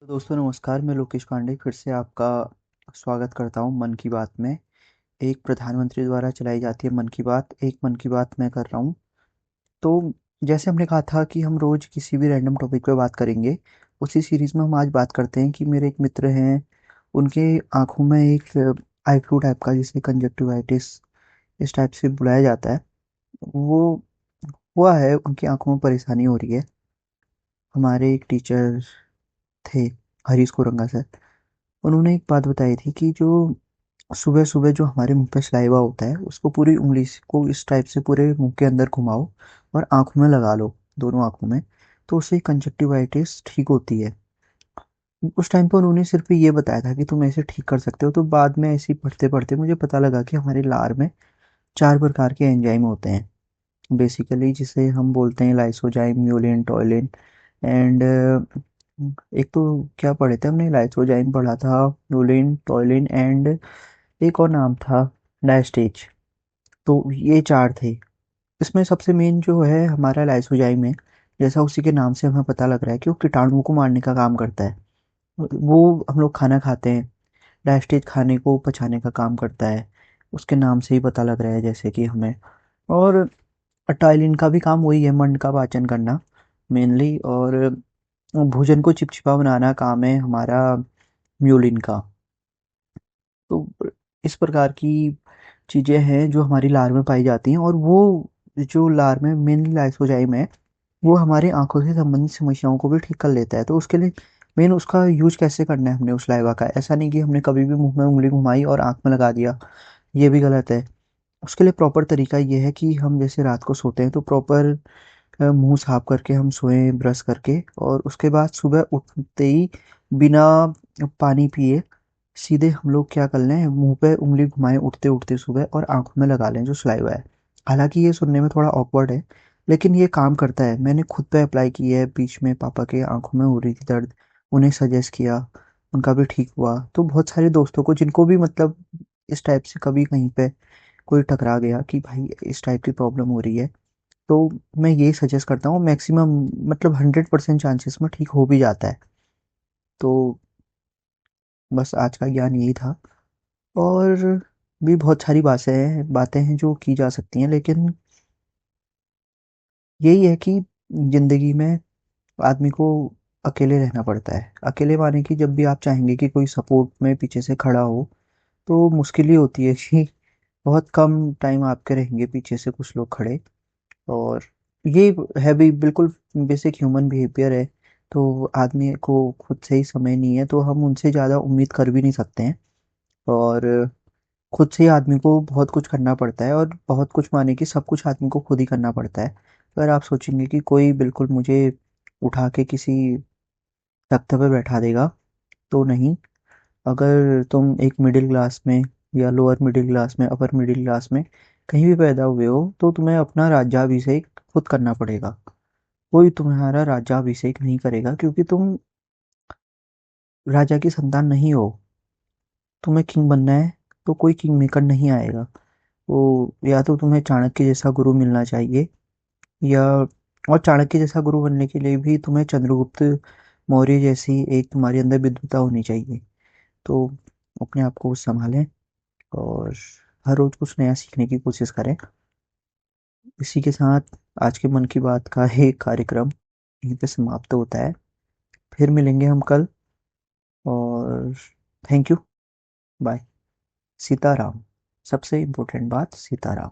तो दोस्तों नमस्कार, मैं लोकेश पांडे फिर से आपका स्वागत करता हूँ मन की बात में। एक प्रधानमंत्री द्वारा चलाई जाती है मन की बात, एक मन की बात मैं कर रहा हूँ। तो जैसे हमने कहा था कि हम रोज किसी भी रैंडम टॉपिक पे बात करेंगे, उसी सीरीज में हम आज बात करते हैं कि मेरे एक मित्र हैं, उनके आंखों में एक आई फ्लू टाइप का, जिसे कंजक्टिवाइटिस इस टाइप से बुलाया जाता है, वो हुआ है। उनकी आंखों में परेशानी हो रही है। हमारे एक टीचर थे, हरीश कोरंगा सर। उन्होंने एक बात बताई थी कि जो सुबह सुबह जो हमारे मुंह पे सलाइवा होता है, उसको पूरी उंगली को इस टाइप से पूरे मुंह के अंदर घुमाओ और आंखों में लगा लो, दोनों आंखों में। तो उससे कंजक्टिवाइटिस ठीक होती है। उस टाइम पर उन्होंने सिर्फ ये बताया था कि तुम ऐसे ठीक कर सकते हो। तो बाद में ऐसे ही पढ़ते पढ़ते मुझे पता लगा कि हमारे लार में 4 प्रकार के एंजाइम होते हैं बेसिकली, जिसे हम बोलते हैं लाइसोजाइम, म्यूलिन, टॉलिन एंड एक तो क्या पढ़े थे हमने, लाइसोजाइम पढ़ा था, म्यूलिन, टॉलिन एंड एक और नाम था डायस्टेज। तो ये 4 थे। इसमें सबसे मेन जो है हमारा लाइसोजाइम है। जैसा उसी के नाम से हमें पता लग रहा है कि वो कीटाणुओं को मारने का काम करता है। वो हम लोग खाना खाते हैं, डायस्टेज खाने को पचाने का काम करता है। उसके नाम से ही पता लग रहा है जैसे कि हमें। और टाइलिन का भी काम वही है, मंड का पाचन करना मेनली। और भोजन को चिपचिपा बनाना काम है हमारा म्यूलिन का। तो इस प्रकार की चीज़ें हैं जो हमारी लार में पाई जाती हैं। और वो जो लार में मेनली लाइसोजाइम है, वो हमारी आंखों से संबंधित समस्याओं को भी ठीक कर लेता है। तो उसके लिए मेन उसका यूज कैसे करना है हमने उस लाइवा का, ऐसा नहीं कि हमने कभी भी मुंह में उंगली घुमाई और आंख में लगा दिया, ये भी गलत है। उसके लिए प्रॉपर तरीका ये है कि हम जैसे रात को सोते हैं तो प्रॉपर मुंह साफ करके हम सोएं, ब्रश करके, और उसके बाद सुबह उठते ही बिना पानी पिए सीधे हम लोग क्या कर लें, मुंह पे उंगली घुमाएं उठते उठते सुबह, और आंखों में लगा लें जो सलाइवा है। हालांकि ये सुनने में थोड़ा ऑकवर्ड है, लेकिन ये काम करता है। मैंने खुद पे अप्लाई किया है, बीच में पापा के आंखों में हो रही थी दर्द, उन्हें सजेस्ट किया, उनका भी ठीक हुआ। तो बहुत सारे दोस्तों को जिनको भी मतलब इस टाइप से कभी कहीं पे कोई टकरा गया कि भाई इस टाइप की प्रॉब्लम हो रही है, तो मैं यही सजेस्ट करता हूँ। मैक्सिमम मतलब 100% चांसेस में ठीक हो भी जाता है। तो बस आज का ज्ञान यही था। और भी बहुत सारी बातें हैं जो की जा सकती हैं, लेकिन यही है कि जिंदगी में आदमी को अकेले रहना पड़ता है। अकेले माने कि जब भी आप चाहेंगे कि कोई सपोर्ट में पीछे से खड़ा हो, तो मुश्किल ही होती है कि बहुत कम टाइम आपके रहेंगे पीछे से कुछ लोग खड़े। और ये है भी बिल्कुल बेसिक ह्यूमन बिहेवियर है। तो आदमी को खुद से ही समय नहीं है, तो हम उनसे ज़्यादा उम्मीद कर भी नहीं सकते हैं। और खुद से ही आदमी को बहुत कुछ करना पड़ता है, और बहुत कुछ माने कि सब कुछ आदमी को खुद ही करना पड़ता है। अगर आप सोचेंगे कि कोई बिल्कुल मुझे उठा के किसी तख्ते पे बैठा देगा, तो नहीं। अगर तुम एक मिडिल क्लास में या लोअर मिडिल क्लास में, अपर मिडिल क्लास में कहीं भी पैदा हुए हो, तो तुम्हें अपना राज्याभिषेक खुद करना पड़ेगा। कोई तुम्हारा राज्याभिषेक नहीं करेगा, क्योंकि तुम राजा की संतान नहीं हो। तुम्हें किंग बनना है तो कोई किंग मेकर नहीं आएगा। वो या तो तुम्हें चाणक्य जैसा गुरु मिलना चाहिए, या और चाणक्य जैसा गुरु बनने के लिए भी तुम्हें चंद्रगुप्त मौर्य जैसी एक तुम्हारे अंदर विद्वता होनी चाहिए। तो अपने आप को संभालें, और हर रोज कुछ नया सीखने की कोशिश करें। इसी के साथ आज के मन की बात का एक कार्यक्रम यहीं पे समाप्त होता है। फिर मिलेंगे हम कल। और थैंक यू, बाय। सीताराम। सबसे इम्पोर्टेंट बात, सीताराम।